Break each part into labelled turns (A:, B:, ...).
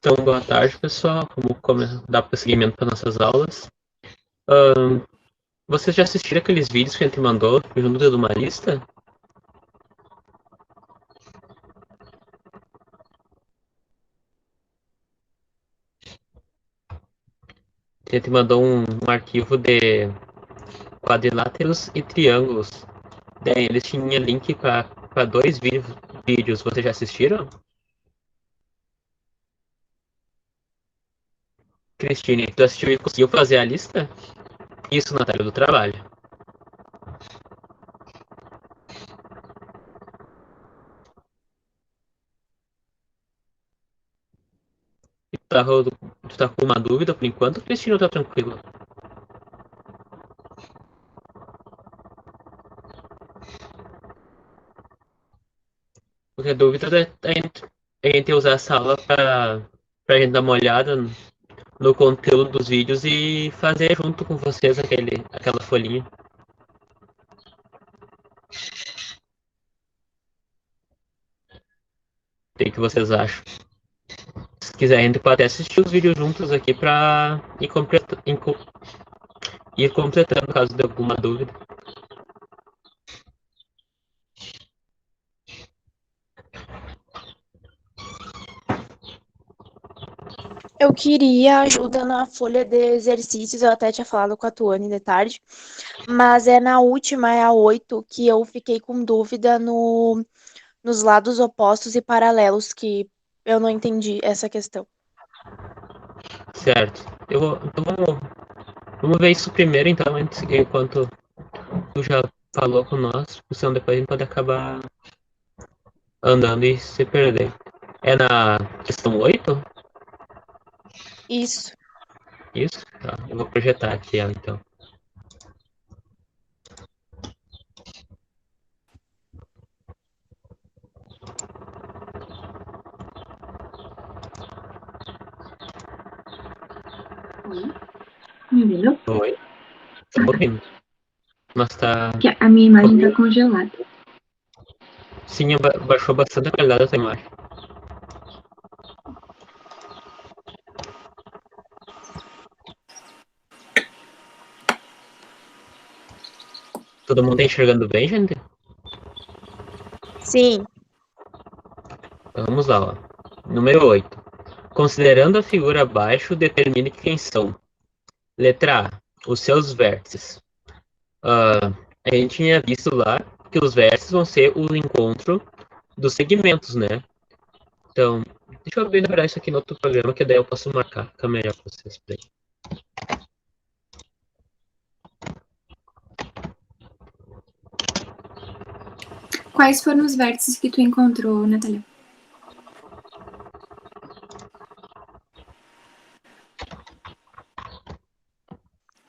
A: Então, boa tarde, pessoal. Vamos dar prosseguimento para nossas aulas. Ahn, Vocês já assistiram aqueles vídeos que a gente mandou junto de uma lista? A gente mandou um arquivo de quadriláteros e triângulos. Daí eles tinham link para dois vídeos. Vocês já assistiram? Cristine, tu assistiu e conseguiu fazer a lista? Isso, Natália, do trabalho. E tu tá com uma dúvida por enquanto, Cristine, ou tá tranquilo? Porque a dúvida é a gente usar essa aula para gente dar uma olhada no conteúdo dos vídeos e fazer junto com vocês aquela folhinha. O que vocês acham? Se quiser, a gente pode até assistir os vídeos juntos aqui para ir completando caso de alguma dúvida.
B: Eu queria ajuda na folha de exercícios, eu até tinha falado com a Tuane de tarde, mas é na última, é a 8, que eu fiquei com dúvida nos lados opostos e paralelos, que eu não entendi essa questão.
A: Certo. Então vamos ver isso primeiro, então, enquanto tu já falou com nós, porque senão depois a gente pode acabar andando e se perder. É na questão 8?
B: Isso.
A: Isso? Tá. Eu vou projetar aqui ela, então.
C: Oi? Me ouvindo?
A: Oi? Tá ouvindo? Mas tá...
C: Que a minha imagem tá congelada.
A: Sim, baixou bastante a qualidade da tua imagem. Todo mundo tá enxergando bem, gente?
B: Sim.
A: Então, vamos lá, ó. Número 8. Considerando a figura abaixo, determine quem são. Letra A. Os seus vértices. A gente tinha visto lá que os vértices vão ser o encontro dos segmentos, né? Então, deixa eu abrir, na verdade, isso aqui no outro programa, que daí eu posso marcar. Fica melhor pra vocês. Daí.
C: Quais foram os vértices que tu encontrou, Natália?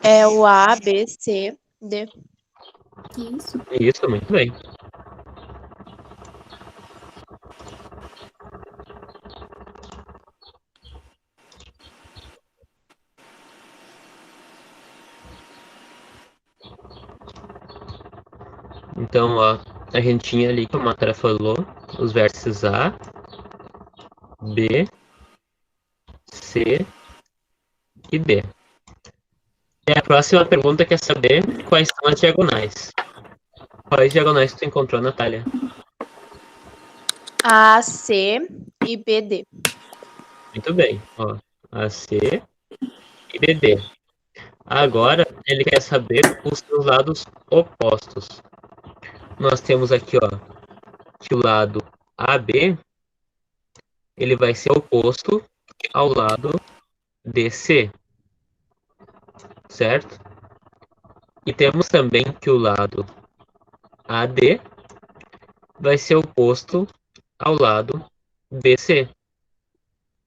B: É o A, B, C, D.
C: Isso.
A: Isso, muito bem. Então, ó, a gente tinha ali, como a Matéria falou, os vértices A, B, C e D. E a próxima pergunta quer saber quais são as diagonais. Quais diagonais tu encontrou, Natália?
B: A, C e B, D.
A: Muito bem. Ó, AC e BD. Agora, ele quer saber os seus lados opostos. Nós temos aqui, ó, que o lado AB, ele vai ser oposto ao lado DC, certo? E temos também que o lado AD vai ser oposto ao lado BC.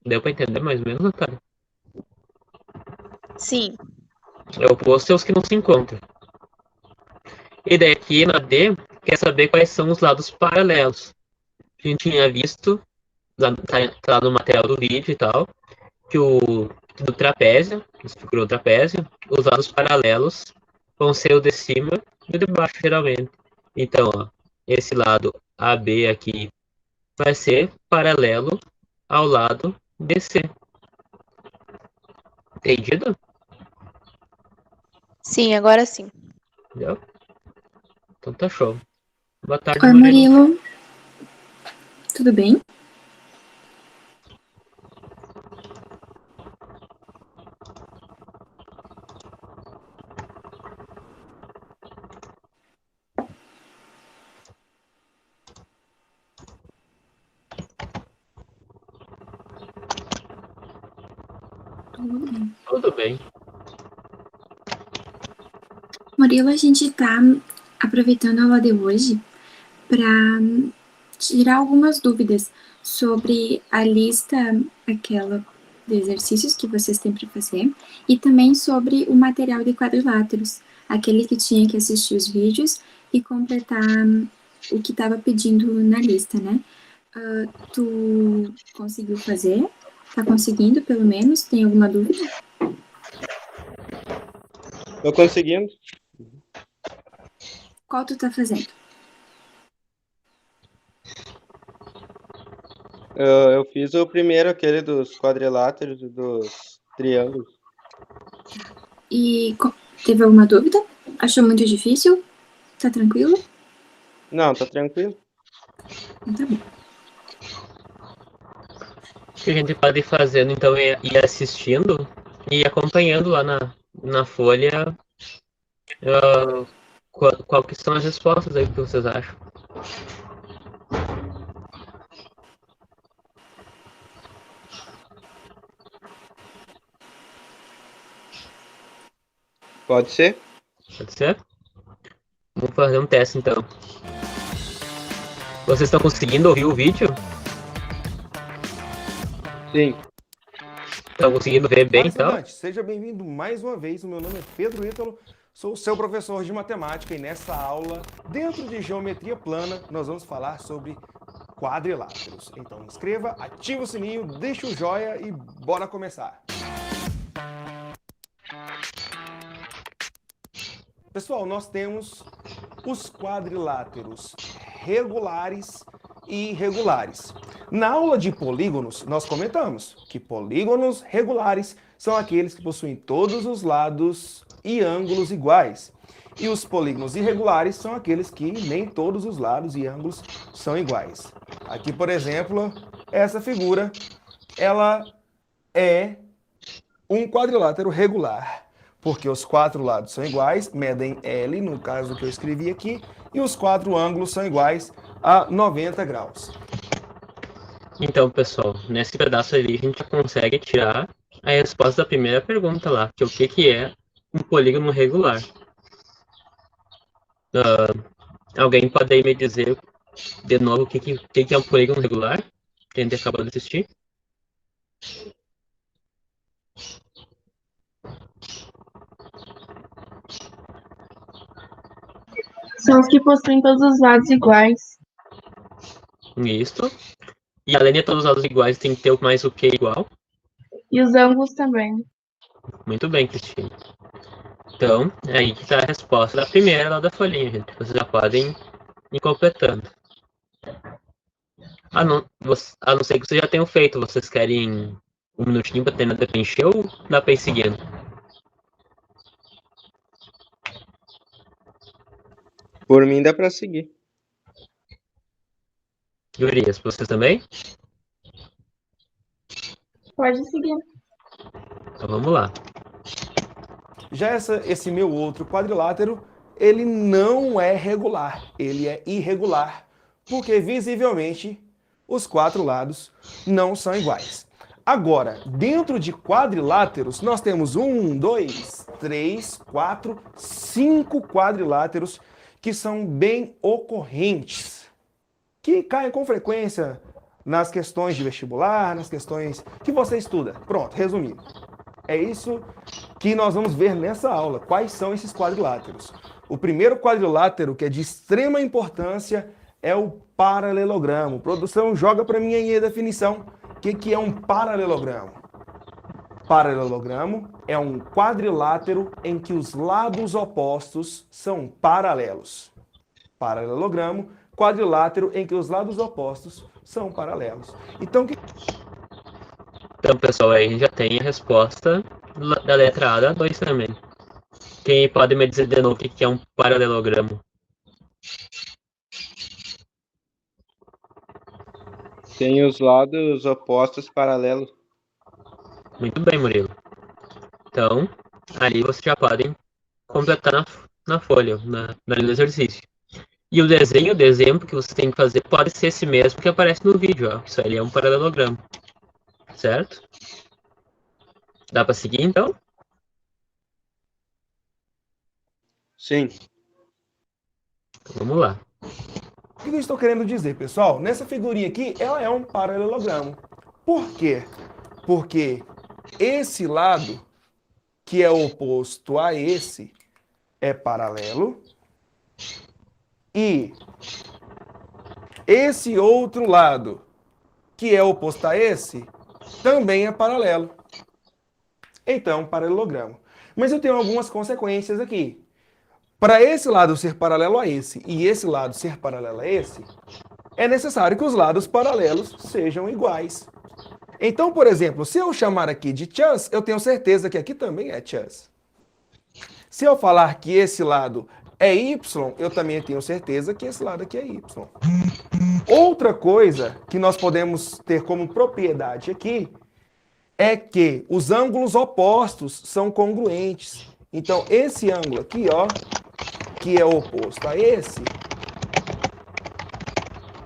A: Deu para entender mais ou menos, Natália?
B: Sim.
A: É oposto aos que não se encontram. E daí aqui na D, quer saber quais são os lados paralelos. A gente tinha visto, tá no material do vídeo e tal, que do trapézio, que se procurou o trapézio, os lados paralelos vão ser o de cima e o de baixo, geralmente. Então, ó, esse lado AB aqui vai ser paralelo ao lado BC. Entendido?
B: Sim, agora sim.
A: Entendeu? Então tá show. Boa tarde,
C: Oi,
A: Murilo.
C: Murilo. Tudo bem? Tudo bem.
A: Tudo bem.
C: Murilo, a gente está aproveitando a aula de hoje para tirar algumas dúvidas sobre a lista, aquela de exercícios que vocês têm para fazer, e também sobre o material de quadriláteros, aquele que tinha que assistir os vídeos e completar o que estava pedindo na lista, né? Tu conseguiu fazer? Tá conseguindo, pelo menos? Tem alguma dúvida?
D: Tô conseguindo.
C: Qual tu tá fazendo?
D: Eu fiz o primeiro, aquele dos quadriláteros e dos triângulos.
C: E teve alguma dúvida? Achou muito difícil? Tá tranquilo?
D: Não, tá tranquilo.
C: Então tá bom.
A: O que a gente pode ir fazendo, então, é ir assistindo e acompanhando lá na folha qual que são as respostas aí que vocês acham.
D: Pode ser?
A: Pode ser? Vamos fazer um teste, então. Vocês estão conseguindo ouvir o vídeo?
D: Sim.
A: Estão conseguindo ver bem,
E: Olá,
A: então?
E: estudante, seja bem-vindo mais uma vez. O meu nome é Pedro Ítalo, sou o seu professor de matemática e nessa aula, dentro de geometria plana, nós vamos falar sobre quadriláteros. Então, inscreva, ativa o sininho, deixa o joia e bora começar. Pessoal, nós temos os quadriláteros regulares e irregulares. Na aula de polígonos, nós comentamos que polígonos regulares são aqueles que possuem todos os lados e ângulos iguais. E os polígonos irregulares são aqueles que nem todos os lados e ângulos são iguais. Aqui, por exemplo, essa figura, ela é um quadrilátero regular, porque os quatro lados são iguais, medem L, no caso que eu escrevi aqui, e os quatro ângulos são iguais a 90 graus.
A: Então, pessoal, nesse pedaço ali a gente já consegue tirar a resposta da primeira pergunta lá, que é o que é um polígono regular. Alguém pode aí me dizer de novo o que é um polígono regular? Que a gente acabou de assistir.
F: São os que possuem todos os lados iguais.
A: Isso. E além de todos os lados iguais, tem que ter mais o que igual?
F: E os ângulos também.
A: Muito bem, Cristina. Então, é aí que está a resposta da primeira lá da folhinha, gente. Vocês já podem ir completando. A não ser que vocês já tenham feito. Vocês querem um minutinho para terminar de preencher ou dá para ir seguindo?
D: Por mim dá pra seguir.
A: Gurias, vocês também?
F: Pode seguir.
A: Então vamos lá.
E: Já esse meu outro quadrilátero, ele não é regular, ele é irregular, porque visivelmente os quatro lados não são iguais. Agora, dentro de quadriláteros, nós temos 1, 2, 3, 4, 5 quadriláteros que são bem ocorrentes, que caem com frequência nas questões de vestibular, nas questões que você estuda. Pronto, resumindo. É isso que nós vamos ver nessa aula. Quais são esses quadriláteros? O primeiro quadrilátero, que é de extrema importância, é o paralelogramo. Produção, joga para mim aí a definição. O que é um paralelogramo? Paralelogramo é um quadrilátero em que os lados opostos são paralelos. Paralelogramo, quadrilátero em que os lados opostos são paralelos. Então,
A: Então, pessoal, aí a gente já tem a resposta da letra A dá 2 também. Quem pode me dizer de novo o que é um paralelogramo?
D: Tem os lados opostos paralelos.
A: Muito bem, Murilo. Então, aí vocês já podem completar na folha, na linha do exercício. E o exemplo que você tem que fazer pode ser esse mesmo que aparece no vídeo, ó. Isso ali é um paralelogramo. Certo? Dá para seguir, então?
D: Sim.
A: Então, vamos lá.
E: O que eu estou querendo dizer, pessoal? Nessa figurinha aqui, ela é um paralelogramo. Por quê? Porque esse lado, que é oposto a esse, é paralelo. E esse outro lado, que é oposto a esse, também é paralelo. Então, paralelogramo. Mas eu tenho algumas consequências aqui. Para esse lado ser paralelo a esse e esse lado ser paralelo a esse, é necessário que os lados paralelos sejam iguais. Então, por exemplo, se eu chamar aqui de chance, eu tenho certeza que aqui também é chance. Se eu falar que esse lado é y, eu também tenho certeza que esse lado aqui é y. Outra coisa que nós podemos ter como propriedade aqui é que os ângulos opostos são congruentes. Então, esse ângulo aqui, ó, que é oposto a esse,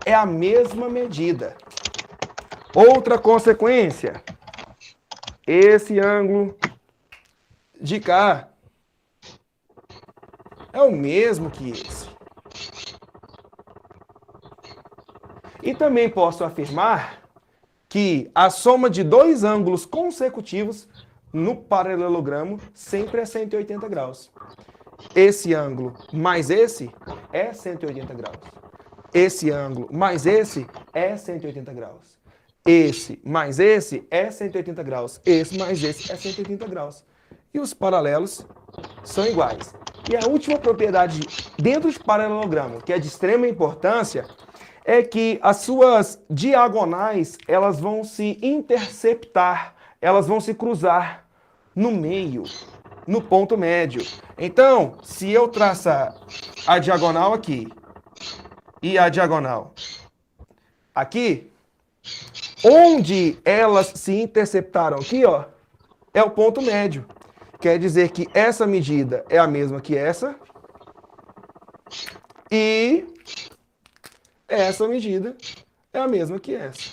E: é a mesma medida. Outra consequência, esse ângulo de cá é o mesmo que esse. E também posso afirmar que a soma de dois ângulos consecutivos no paralelogramo sempre é 180 graus. Esse ângulo mais esse é 180 graus. Esse ângulo mais esse é 180 graus. Esse mais esse é 180 graus. Esse mais esse é 180 graus. E os paralelos são iguais. E a última propriedade dentro de paralelogramo, que é de extrema importância, é que as suas diagonais, elas vão se interceptar, elas vão se cruzar no meio, no ponto médio. Então, se eu traçar a diagonal aqui e a diagonal aqui, onde elas se interceptaram aqui, ó, é o ponto médio. Quer dizer que essa medida é a mesma que essa e essa medida é a mesma que essa.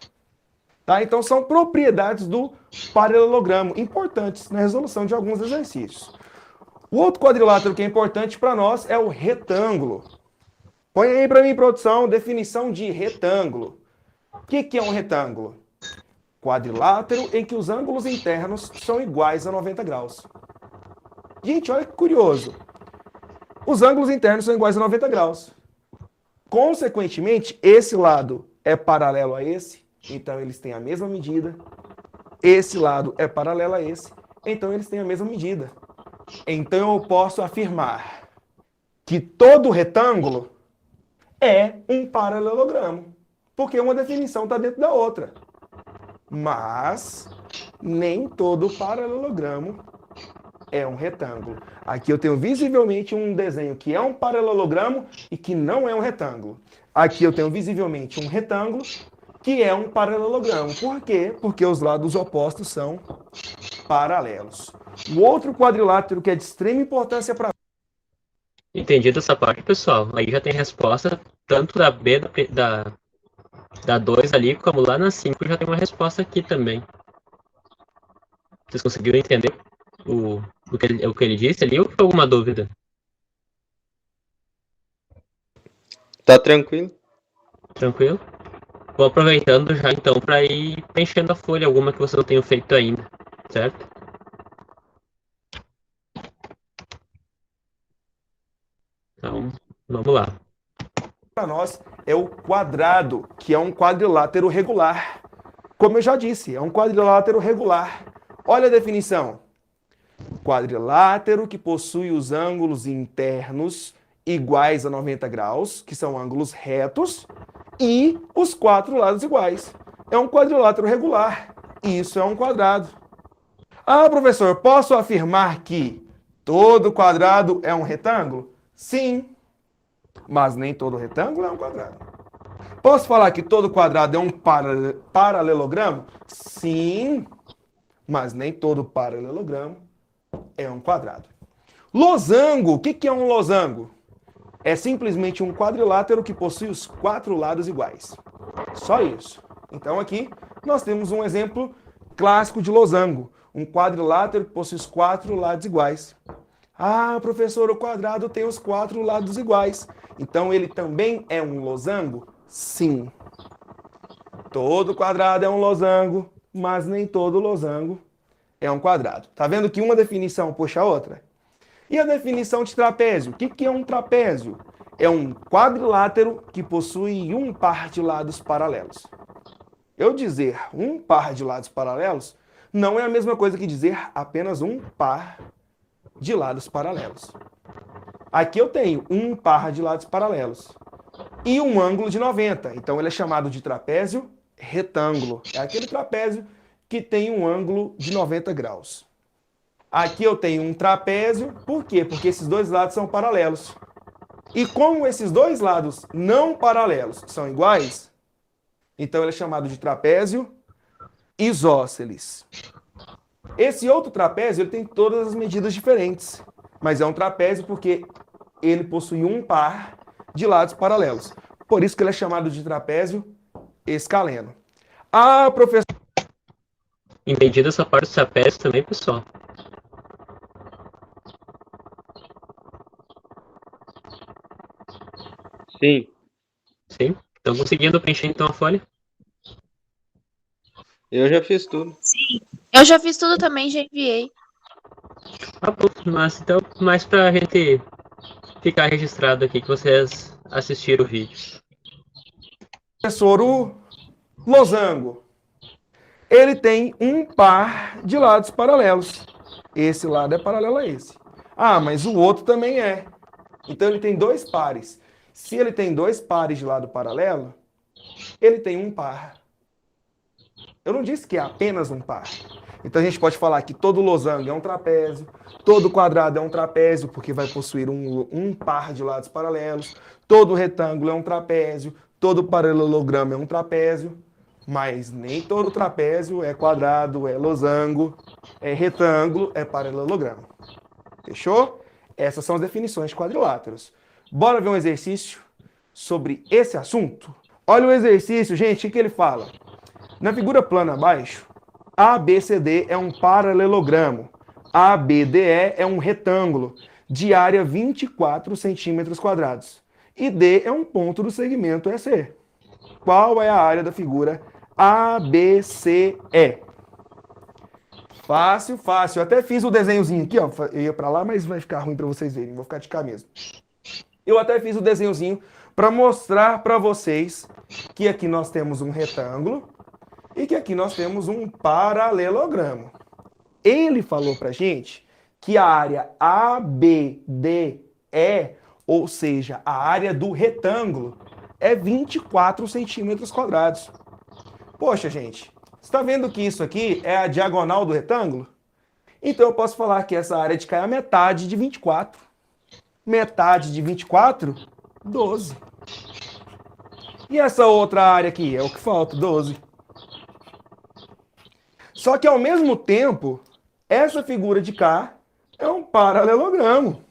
E: Tá? Então, são propriedades do paralelogramo importantes na resolução de alguns exercícios. O outro quadrilátero que é importante para nós é o retângulo. Põe aí para mim, produção, definição de retângulo. O que é um retângulo? Quadrilátero em que os ângulos internos são iguais a 90 graus. Gente, olha que curioso. Os ângulos internos são iguais a 90 graus. Consequentemente, esse lado é paralelo a esse, então eles têm a mesma medida. Esse lado é paralelo a esse, então eles têm a mesma medida. Então eu posso afirmar que todo retângulo é um paralelogramo, porque uma definição está dentro da outra. Mas nem todo paralelogramo é um retângulo. Aqui eu tenho visivelmente um desenho que é um paralelogramo e que não é um retângulo. Aqui eu tenho visivelmente um retângulo que é um paralelogramo. Por quê? Porque os lados opostos são paralelos. O outro quadrilátero que é de extrema importância para...
A: Entendido essa parte, pessoal? Aí já tem resposta tanto da B da 2 ali, como lá na 5 já tem uma resposta aqui também. Vocês conseguiram entender o que ele disse ali ou ficou alguma dúvida?
D: Tá tranquilo?
A: Tranquilo? Vou aproveitando já então para ir preenchendo a folha, alguma que você não tenha feito ainda, certo? Então, vamos lá.
E: Para nós é o quadrado, que é um quadrilátero regular. Como eu já disse, é um quadrilátero regular. Olha a definição. Quadrilátero que possui os ângulos internos iguais a 90 graus, que são ângulos retos, e os quatro lados iguais. É um quadrilátero regular. Isso é um quadrado. Ah, professor, posso afirmar que todo quadrado é um retângulo? Sim, mas nem todo retângulo é um quadrado. Posso falar que todo quadrado é um paralelogramo? Sim, mas nem todo paralelogramo é um quadrado. Losango, o que é um losango? É simplesmente um quadrilátero que possui os 4 lados iguais. Só isso. Então aqui nós temos um exemplo clássico de losango. Um quadrilátero que possui os 4 lados iguais. Ah, professor, o quadrado tem os 4 lados iguais. Então ele também é um losango? Sim. Todo quadrado é um losango, mas nem todo losango é um quadrado. Tá vendo que uma definição puxa a outra? E a definição de trapézio? O que é um trapézio? É um quadrilátero que possui um par de lados paralelos. Eu dizer um par de lados paralelos não é a mesma coisa que dizer apenas um par de lados paralelos. Aqui eu tenho um par de lados paralelos e um ângulo de 90. Então ele é chamado de trapézio retângulo. É aquele trapézio que tem um ângulo de 90 graus. Aqui eu tenho um trapézio, por quê? Porque esses dois lados são paralelos. E como esses dois lados não paralelos são iguais, então ele é chamado de trapézio isósceles. Esse outro trapézio ele tem todas as medidas diferentes, mas é um trapézio porque ele possui um par de lados paralelos. Por isso que ele é chamado de trapézio escaleno. Ah, professor...
A: Entendido essa parte do trapézio também, pessoal?
D: Sim.
A: Sim? Estão conseguindo preencher então a folha?
D: Eu já fiz tudo.
B: Sim. Eu já fiz tudo também, já enviei.
A: Ah, bom, mas então, mais pra gente ficar registrado aqui que vocês assistiram o vídeo.
E: Professor, o losango, ele tem um par de lados paralelos. Esse lado é paralelo a esse. Ah, mas o outro também é. Então ele tem dois pares. Se ele tem dois pares de lado paralelo, ele tem um par. Eu não disse que é apenas um par. Então a gente pode falar que todo losango é um trapézio, todo quadrado é um trapézio, porque vai possuir um par de lados paralelos, todo retângulo é um trapézio, todo paralelogramo é um trapézio, mas nem todo trapézio é quadrado, é losango, é retângulo, é paralelogramo. Fechou? Essas são as definições de quadriláteros. Bora ver um exercício sobre esse assunto? Olha o exercício, gente, o que ele fala? Na figura plana abaixo, ABCD é um paralelogramo, ABDE é um retângulo de área 24 centímetros quadrados e D é um ponto do segmento EC. Qual é a área da figura ABCE? Fácil, fácil. Eu até fiz o desenhozinho aqui, ó. Eu ia pra lá, mas vai ficar ruim para vocês verem. Vou ficar de cá mesmo. Eu até fiz o desenhozinho para mostrar para vocês que aqui nós temos um retângulo e que aqui nós temos um paralelogramo. Ele falou pra gente que a área ABDE, ou seja, a área do retângulo, é 24 centímetros quadrados. Poxa, gente, você está vendo que isso aqui é a diagonal do retângulo? Então eu posso falar que essa área de cá é a metade de 24. Metade de 24? 12. E essa outra área aqui? É o que falta, 12. Só que ao mesmo tempo, essa figura de cá é um paralelogramo.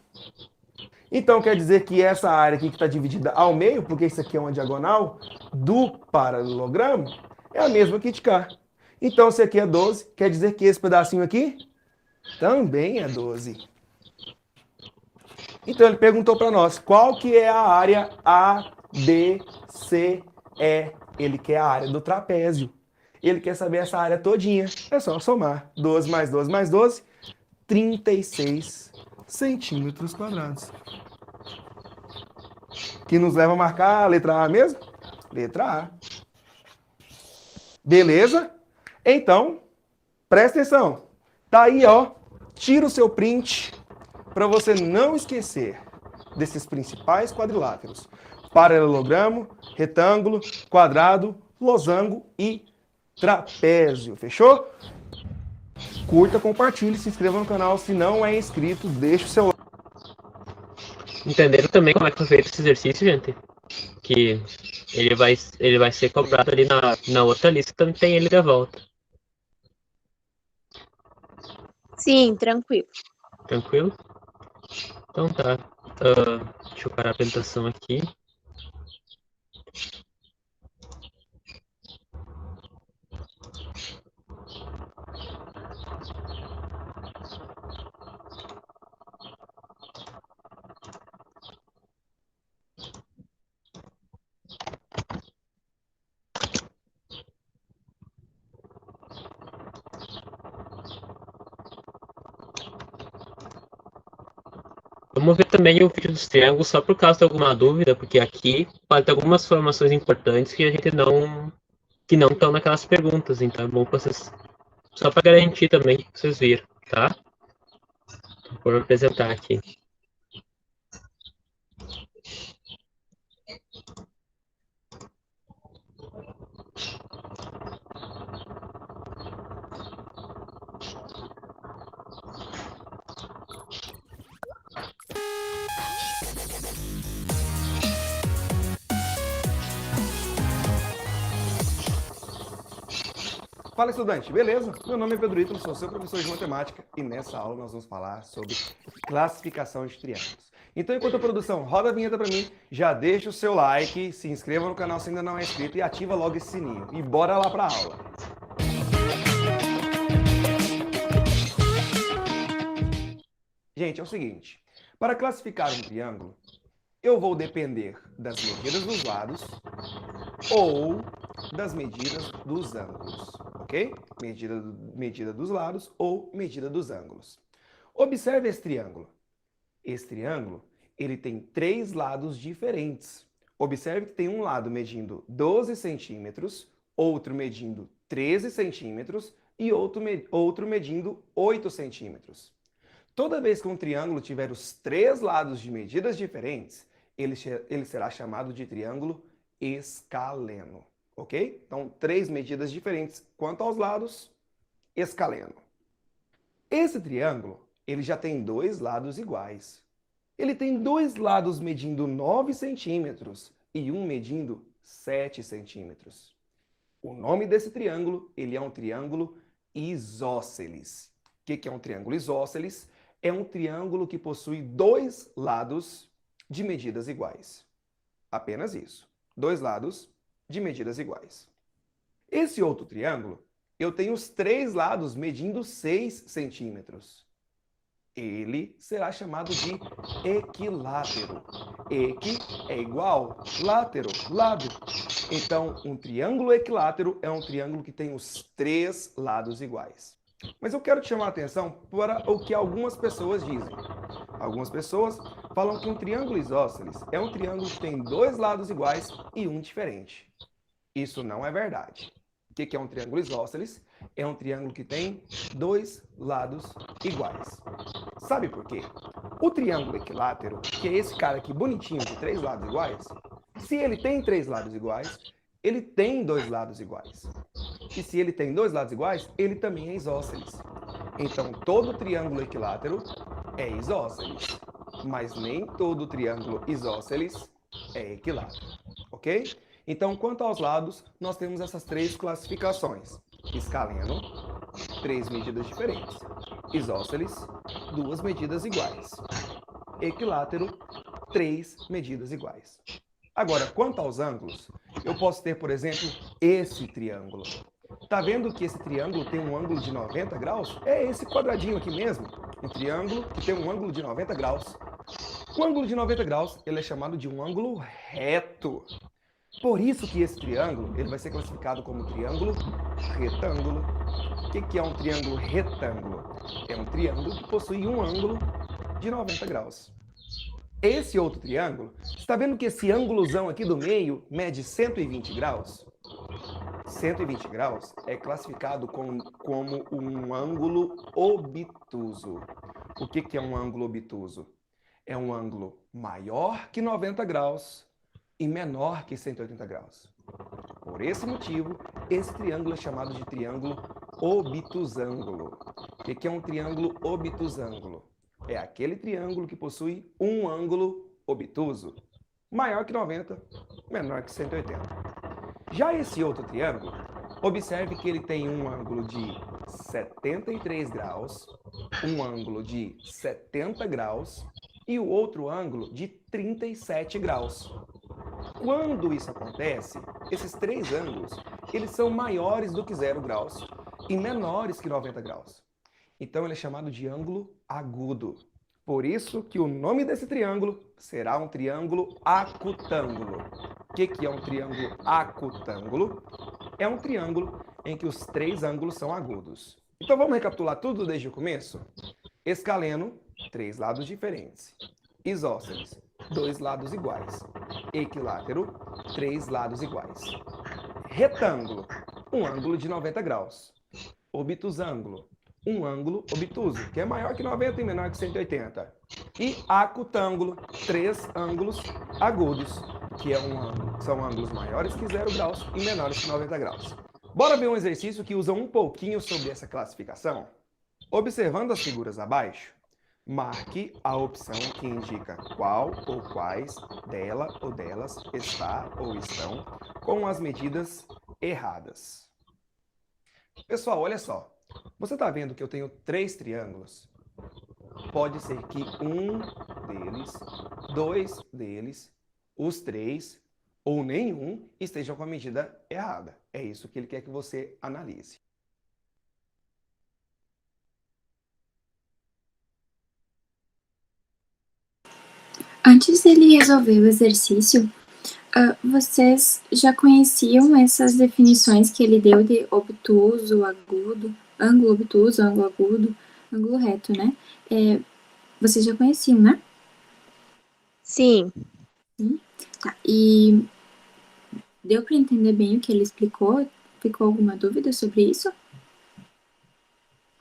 E: Então quer dizer que essa área aqui que está dividida ao meio, porque isso aqui é uma diagonal do paralelogramo, é a mesma aqui de cá. Então se aqui é 12, quer dizer que esse pedacinho aqui também é 12. Então ele perguntou para nós, qual que é a área ABCE? Ele quer a área do trapézio. Ele quer saber essa área todinha. É só somar. 12 mais 12 mais 12, 36 centímetros quadrados. Que nos leva a marcar a letra A mesmo? Letra A. Beleza? Então, presta atenção. Tá aí, ó. Tira o seu print para você não esquecer desses principais quadriláteros. Paralelogramo, retângulo, quadrado, losango e trapézio. Fechou? curta, compartilhe, se inscreva no canal. Se não é inscrito, deixa o seu like.
A: Entenderam também como é que foi feito esse exercício, gente? Que ele vai ser cobrado ali na outra lista, também tem ele de volta.
B: Sim, tranquilo.
A: Tranquilo? Então tá. Deixa eu parar a apresentação aqui. Vamos ver também o vídeo dos triângulos, só por causa de alguma dúvida, porque aqui pode ter algumas informações importantes que a gente que não estão naquelas perguntas, então é bom que vocês, só para garantir também que vocês viram, tá? Vou apresentar aqui.
E: Fala, estudante, beleza? Meu nome é Pedro Ítalo, sou seu professor de matemática e nessa aula nós vamos falar sobre classificação de triângulos. Então, enquanto a produção roda a vinheta para mim, já deixa o seu like, se inscreva no canal se ainda não é inscrito e ativa logo esse sininho. E bora lá para a aula! Gente, é o seguinte, para classificar um triângulo, eu vou depender das medidas dos lados ou das medidas dos ângulos, ok? Medida dos lados ou medida dos ângulos. Observe esse triângulo. Esse triângulo, ele tem 3 lados diferentes. Observe que tem um lado medindo 12 centímetros, outro medindo 13 centímetros e outro medindo 8 centímetros. Toda vez que um triângulo tiver os 3 lados de medidas diferentes, ele será chamado de triângulo escaleno, ok? Então, 3 medidas diferentes quanto aos lados, escaleno. Esse triângulo, ele já tem 2 lados iguais. Ele tem 2 lados medindo 9 centímetros e um medindo 7 centímetros. O nome desse triângulo, ele é um triângulo isósceles. O que é um triângulo isósceles? É um triângulo que possui 2 lados de medidas iguais. Apenas isso. 2 lados de medidas iguais. Esse outro triângulo, eu tenho os 3 lados medindo 6 centímetros. Ele será chamado de equilátero. Equi é igual, látero, lado. Então, um triângulo equilátero é um triângulo que tem os 3 lados iguais. Mas eu quero te chamar a atenção para o que algumas pessoas dizem. Algumas pessoas falam que um triângulo isósceles é um triângulo que tem 2 lados iguais e um diferente. Isso não é verdade. O que é um triângulo isósceles? É um triângulo que tem 2 lados iguais. Sabe por quê? O triângulo equilátero, que é esse cara aqui bonitinho de 3 lados iguais, se ele tem 3 lados iguais, ele tem 2 lados iguais. E se ele tem 2 lados iguais, ele também é isósceles. Então, todo triângulo equilátero é isósceles. Mas nem todo triângulo isósceles é equilátero. Ok? Então, quanto aos lados, nós temos essas 3 classificações. Escaleno, 3 medidas diferentes. Isósceles, 2 medidas iguais. Equilátero, 3 medidas iguais. Agora, quanto aos ângulos, eu posso ter, por exemplo, esse triângulo. Tá vendo que esse triângulo tem um ângulo de 90 graus? É esse quadradinho aqui mesmo. Um triângulo que tem um ângulo de 90 graus. O ângulo de 90 graus, ele é chamado de um ângulo reto. Por isso que esse triângulo, ele vai ser classificado como triângulo retângulo. O que é um triângulo retângulo? É um triângulo que possui um ângulo de 90 graus. Esse outro triângulo, está vendo que esse ângulozão aqui do meio mede 120 graus? 120 graus é classificado como um ângulo obtuso. O que é um ângulo obtuso? É um ângulo maior que 90 graus e menor que 180 graus. Por esse motivo, esse triângulo é chamado de triângulo obtusângulo. O que é um triângulo obtusângulo? É aquele triângulo que possui um ângulo obtuso, maior que 90, menor que 180. Já esse outro triângulo, observe que ele tem um ângulo de 73 graus, um ângulo de 70 graus e o outro ângulo de 37 graus. Quando isso acontece, esses três ângulos, eles são maiores do que 0 graus e menores que 90 graus. Então ele é chamado de ângulo agudo. Por isso que o nome desse triângulo será um triângulo acutângulo. O que é um triângulo acutângulo? É um triângulo em que os três ângulos são agudos. Então vamos recapitular tudo desde o começo? Escaleno, três lados diferentes. Isósceles, dois lados iguais. Equilátero, três lados iguais. Retângulo, um ângulo de 90 graus. Obtusângulo, um ângulo obtuso, que é maior que 90 e menor que 180. E acutângulo, três ângulos agudos, que são ângulos maiores que 0 graus e menores que 90 graus. Bora ver um exercício que usa um pouquinho sobre essa classificação? Observando as figuras abaixo, marque a opção que indica qual ou quais dela ou delas está ou estão com as medidas erradas. Pessoal, olha só. Você está vendo que eu tenho três triângulos? Pode ser que um deles, dois deles, os três ou nenhum estejam com a medida errada. É isso que ele quer que você analise.
C: Antes dele resolver o exercício, vocês já conheciam essas definições que ele deu de obtuso, agudo, ângulo obtuso, ângulo agudo, ângulo reto, né? Vocês já conheciam, né?
B: Sim.
C: Tá, e deu para entender bem o que ele explicou? Ficou alguma dúvida sobre isso?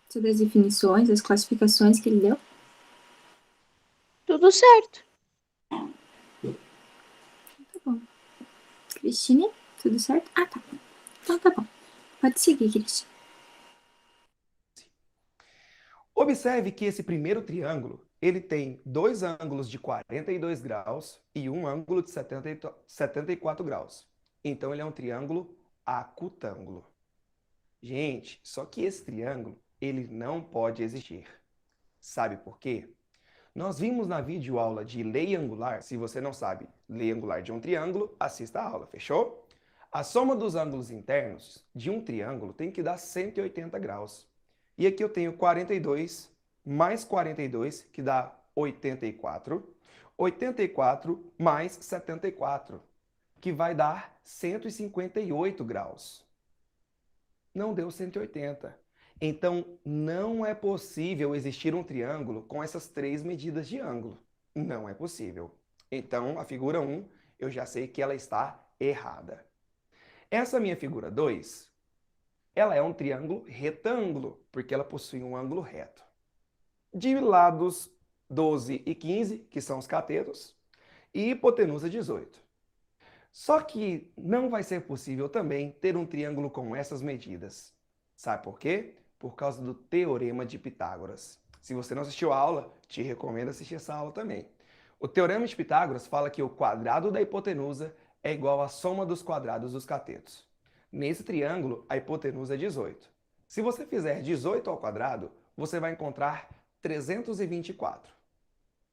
C: Sobre as definições, as classificações que ele deu?
B: Tudo certo.
C: Tá bom. Cristine, tudo certo? Ah, tá. Então tá bom. Pode seguir, Cristine.
E: Observe que esse primeiro triângulo, ele tem dois ângulos de 42 graus e um ângulo de 74 graus. Então, ele é um triângulo acutângulo. Gente, só que esse triângulo, ele não pode existir. Sabe por quê? Nós vimos na videoaula de lei angular, se você não sabe lei angular de um triângulo, assista a aula, fechou? A soma dos ângulos internos de um triângulo tem que dar 180 graus. E aqui eu tenho 42 mais 42, que dá 84. 84 mais 74, que vai dar 158 graus. Não deu 180. Então, não é possível existir um triângulo com essas três medidas de ângulo. Não é possível. Então, a figura 1, eu já sei que ela está errada. Essa minha figura 2, ela é um triângulo retângulo, porque ela possui um ângulo reto. De lados 12 e 15, que são os catetos, e hipotenusa 18. Só que não vai ser possível também ter um triângulo com essas medidas. Sabe por quê? Por causa do Teorema de Pitágoras. Se você não assistiu a aula, te recomendo assistir essa aula também. O Teorema de Pitágoras fala que o quadrado da hipotenusa é igual à soma dos quadrados dos catetos. Nesse triângulo, a hipotenusa é 18. Se você fizer 18 ao quadrado, você vai encontrar 324.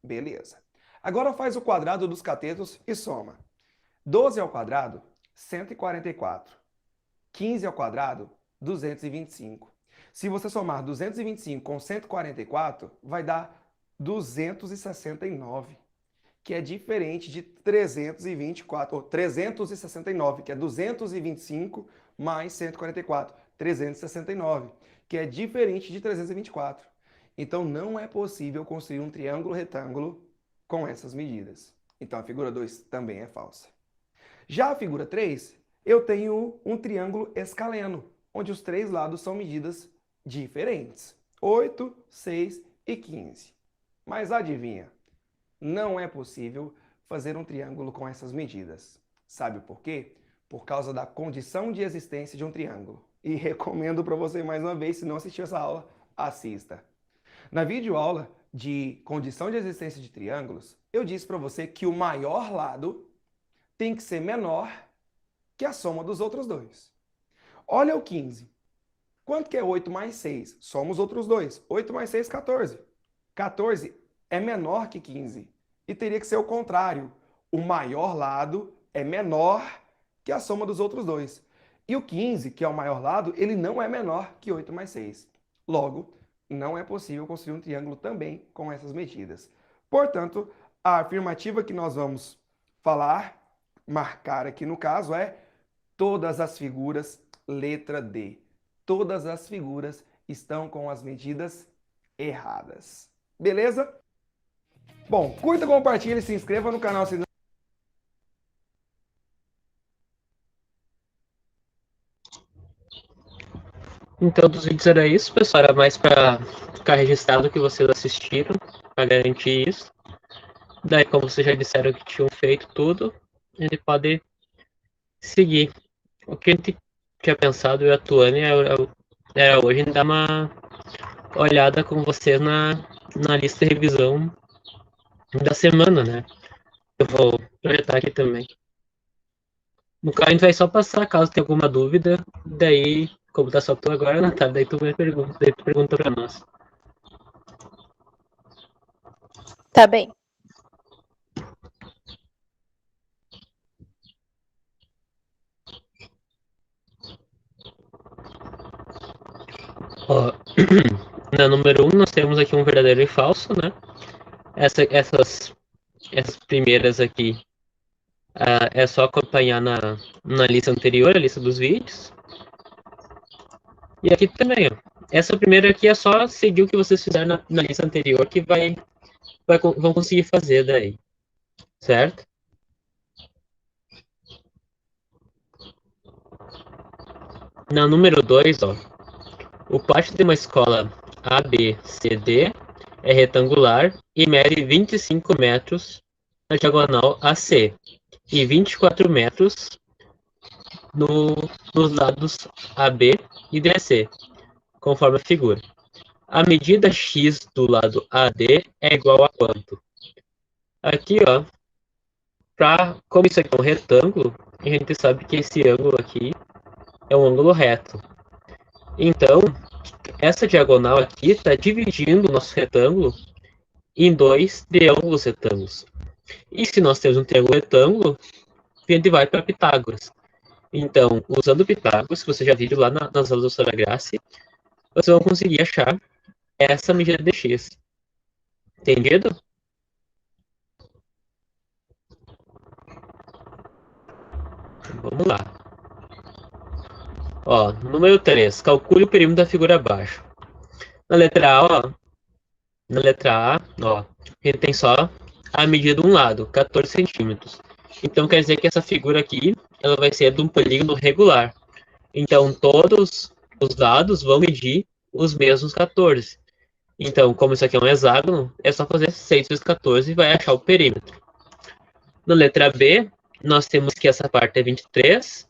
E: Beleza. Agora faz o quadrado dos catetos e soma. 12 ao quadrado, 144. 15 ao quadrado, 225. Se você somar 225 com 144, vai dar 269, que é diferente de 324, ou 369, que é 225 mais 144, 369, que é diferente de 324. Então, não é possível construir um triângulo retângulo com essas medidas. Então, a figura 2 também é falsa. Já a figura 3, eu tenho um triângulo escaleno, onde os três lados são medidas diferentes. 8, 6 e 15. Mas adivinha, não é possível fazer um triângulo com essas medidas. Sabe por quê? Por causa da condição de existência de um triângulo. E recomendo para você mais uma vez, se não assistiu essa aula, assista. Na videoaula de condição de existência de triângulos, eu disse para você que o maior lado tem que ser menor que a soma dos outros dois. Olha o 15. Quanto que é 8 mais 6? Soma os outros dois. 8 mais 6, 14. 14 é menor que 15. E teria que ser o contrário. O maior lado é menor que a soma dos outros dois. E o 15, que é o maior lado, ele não é menor que 8 mais 6. Logo, não é possível construir um triângulo também com essas medidas. Portanto, a afirmativa que nós vamos falar, marcar aqui no caso, é todas as figuras, letra D. Todas as figuras estão com as medidas erradas. Beleza? Bom, curta, compartilhe, se inscreva no canal se
A: Então, dos vídeos era isso, pessoal. Era mais para ficar registrado que vocês assistiram, para garantir isso. Daí, como vocês já disseram que tinham feito tudo, ele pode seguir. O que a gente tinha pensado, eu e a Tuane, era hoje dar uma olhada com vocês na lista de revisão da semana, né? Eu vou projetar aqui também. No caso, a gente vai só passar, caso tenha alguma dúvida. Daí, como tá só tu agora, Natália, daí tu pergunta pra nós.
B: Tá bem.
A: Ó, na número 1, nós temos aqui um verdadeiro e falso, né? Essas primeiras aqui é só acompanhar na lista anterior, a lista dos vídeos. E aqui também, ó. Essa primeira aqui é só seguir o que vocês fizeram na lista anterior que vão conseguir fazer daí. Certo? Na número 2, ó. O pátio de uma escola ABCD é retangular e mede 25 metros na diagonal AC e 24 metros nos lados AB e DC, conforme a figura. A medida x do lado AD é igual a quanto? Aqui, ó, como isso aqui é um retângulo, a gente sabe que esse ângulo aqui é um ângulo reto. Então, essa diagonal aqui está dividindo o nosso retângulo em dois triângulos retângulos. E se nós temos um triângulo retângulo, a gente vai para Pitágoras. Então, usando Pitágoras, que você já viu lá nas aulas do Sora Grace, vocês vão conseguir achar essa medida de x. Entendido? Vamos lá. Ó, número 3. Calcule o perímetro da figura abaixo. Na letra A, ó, a gente tem só a medida de um lado, 14 centímetros. Então quer dizer que essa figura aqui, ela vai ser de um polígono regular. Então todos os lados vão medir os mesmos 14. Então, como isso aqui é um hexágono, é só fazer 6 vezes 14 e vai achar o perímetro. Na letra B, nós temos que essa parte é 23.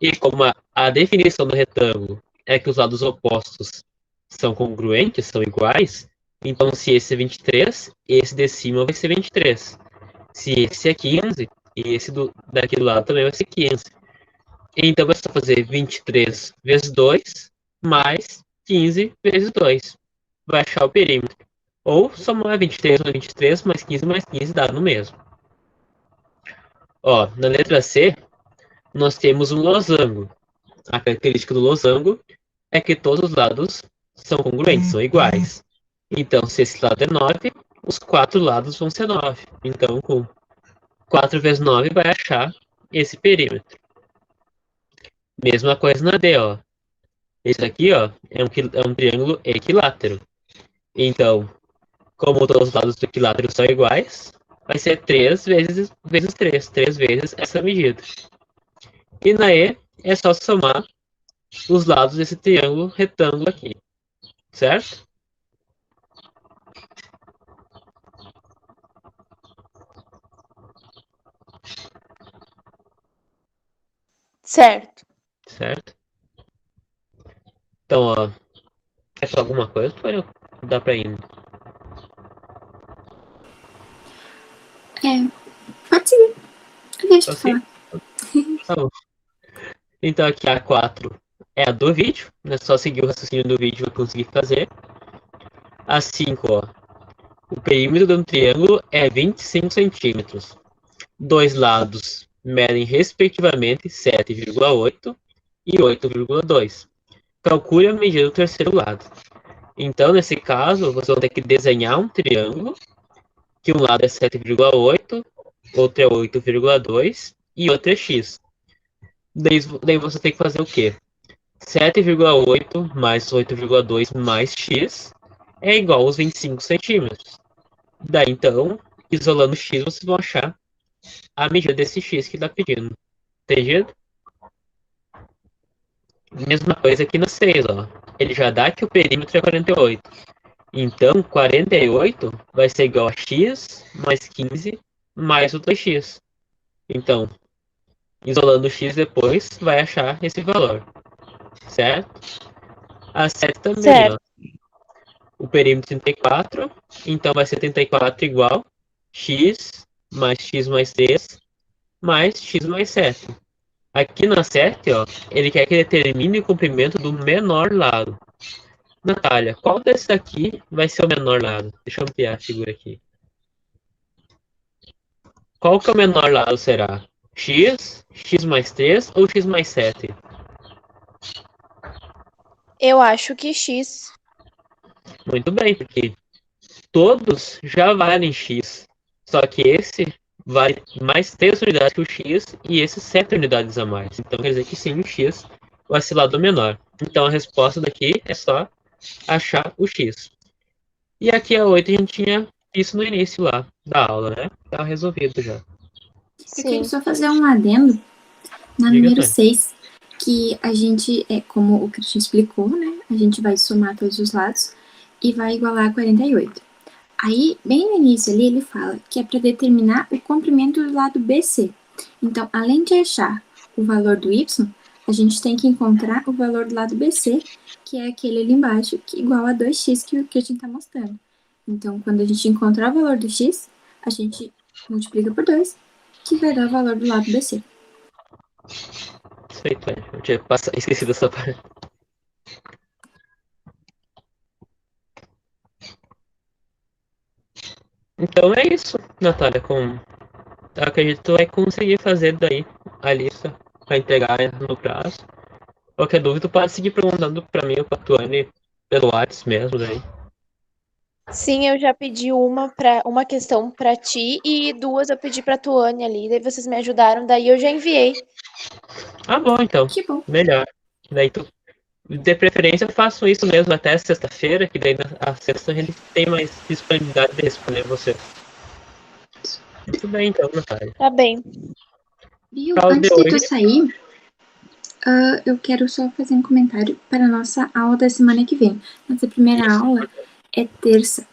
A: E como a definição do retângulo é que os lados opostos são congruentes, são iguais, então se esse é 23, esse de cima vai ser 23. Se esse é 15, esse daqui do lado também vai ser 15. Então é só fazer 23 vezes 2 mais 15 vezes 2. Vai achar o perímetro. Ou somar 23 mais 23 mais 15 mais 15 dá no mesmo. Ó, na letra C, nós temos um losango. A característica do losango é que todos os lados são congruentes, são iguais. Então, se esse lado é 9, os 4 lados vão ser 9. Então, com 4 vezes 9 vai achar esse perímetro. Mesma coisa na D, ó. Esse aqui, ó, é um triângulo equilátero. Então, como todos os lados do equilátero são iguais, vai ser 3 vezes 3. 3 vezes essa medida. E na E, é só somar os lados desse triângulo retângulo aqui. Certo?
B: Certo.
A: Certo? Então, ó, Quer falar alguma coisa? Ou dá pra ir?
C: Pode seguir. Deixa eu
A: Assim?
C: falar.
A: Tá bom. Então aqui a 4 é a do vídeo, né? Só seguir o raciocínio do vídeo vai conseguir fazer. A 5, ó. O perímetro de um triângulo é 25 centímetros. Dois lados medem respectivamente 7,8 e 8,2. Calcule a medida do terceiro lado. Então, nesse caso, vocês vão ter que desenhar um triângulo, que um lado é 7,8, outro é 8,2 e outro é x. Daí você tem que fazer o quê? 7,8 mais 8,2 mais x é igual aos 25 centímetros. Daí, então, isolando x, vocês vão achar a medida desse x que está pedindo. Entendido? Mesma coisa aqui no 6, ó. Ele já dá que o perímetro é 48. Então, 48 vai ser igual a x mais 15 mais o 2x. Então, isolando o x depois, vai achar esse valor. Certo? A 7 também,
B: Certo.
A: ó. O perímetro 34, então vai ser 34 igual x mais 3 mais x mais 7. Aqui na 7, ó, ele quer que determine o comprimento do menor lado. Natália, qual desses daqui vai ser o menor lado? Deixa eu ampliar a figura aqui. Qual que é o menor lado será? X, x mais 3 ou x mais 7?
B: Eu acho que X.
A: Muito bem, porque todos já valem x. Só que esse vale mais 3 unidades que o x e esse 7 unidades a mais. Então quer dizer que sim, o x vai ser lado menor. Então a resposta daqui é só achar o x. E aqui a 8 a gente tinha visto no início lá da aula, né? Tá resolvido já.
C: Eu quero
B: Sim.
C: só fazer um adendo na
A: Diga,
C: número
A: Tânia.
C: 6, que a gente, como o Christian explicou, né? A gente vai somar todos os lados e vai igualar a 48. Aí, bem no início ali, ele fala que é para determinar o comprimento do lado BC. Então, além de achar o valor do y, a gente tem que encontrar o valor do lado BC, que é aquele ali embaixo, que é igual a 2x que a gente está mostrando. Então, quando a gente encontrar o valor do x, a gente multiplica por 2, que vai dar o valor do lado BC.
A: Isso aí, Tânia. Eu tinha esquecido essa parte. Então é isso, Natália. Eu acredito que tu vai conseguir fazer daí a lista para entregar no prazo. Qualquer dúvida, tu pode seguir perguntando para mim ou para a Tuane pelo WhatsApp mesmo daí.
B: Sim, eu já pedi uma questão pra ti e duas eu pedi pra Tuane ali. Daí vocês me ajudaram, daí eu já enviei.
A: Ah, bom, então.
C: Que bom.
A: Melhor. Daí tu, de preferência, eu faço isso mesmo até sexta-feira, que daí na sexta a gente tem mais disponibilidade de responder você. Muito bem, então, Natália.
B: Tá bem.
C: Viu?
A: Qual
C: Antes
A: de
C: de
A: hoje?
C: tu sair, eu quero só fazer um comentário para a nossa aula da semana que vem. Nossa primeira aula é terça.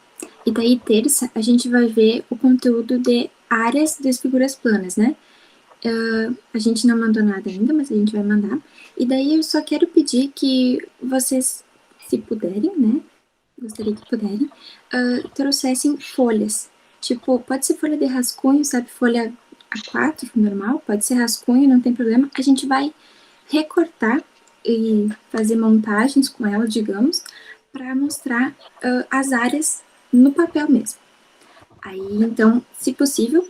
C: E daí, terça, a gente vai ver o conteúdo de áreas das figuras planas, né? A gente não mandou nada ainda, mas a gente vai mandar. E daí eu só quero pedir que vocês, se puderem, né? Gostaria que puderem, trouxessem folhas. Tipo, pode ser folha de rascunho, sabe? Folha A4, normal, pode ser rascunho, não tem problema. A gente vai recortar e fazer montagens com ela, digamos, para mostrar as áreas no papel mesmo. Aí, então, se possível,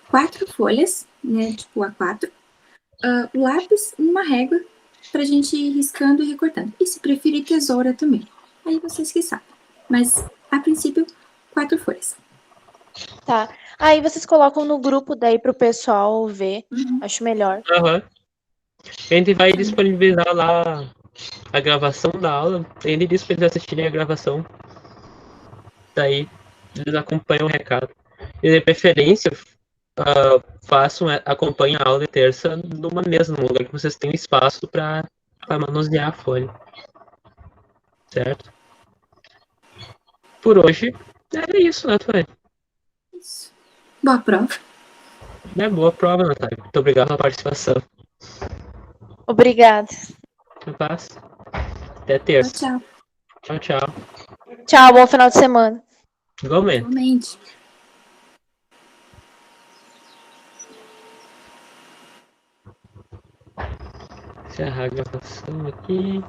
C: 4 folhas, né, tipo A4, lápis, uma régua, pra gente ir riscando e recortando. E se preferir, tesoura também. Aí vocês que sabem. Mas, a princípio, 4 folhas.
B: Tá. Aí vocês colocam no grupo daí pro pessoal ver. Acho melhor.
A: Aham. A gente vai disponibilizar lá a gravação da aula. Ele disse para eles assistirem a gravação. Daí eles acompanham o recado. E de preferência, acompanhem a aula de terça numa mesa, num lugar que vocês tenham espaço para manusear a folha. Certo? Por hoje, era isso, né, Tuane?
C: Isso. Boa prova.
A: Boa prova, Natália. Muito obrigado pela participação.
B: Obrigada.
A: Paz. Até terça.
C: Tchau.
A: Tchau, tchau.
B: Tchau, bom final de semana.
A: Igualmente.
C: Realmente.
A: Encerrar a gravação aqui.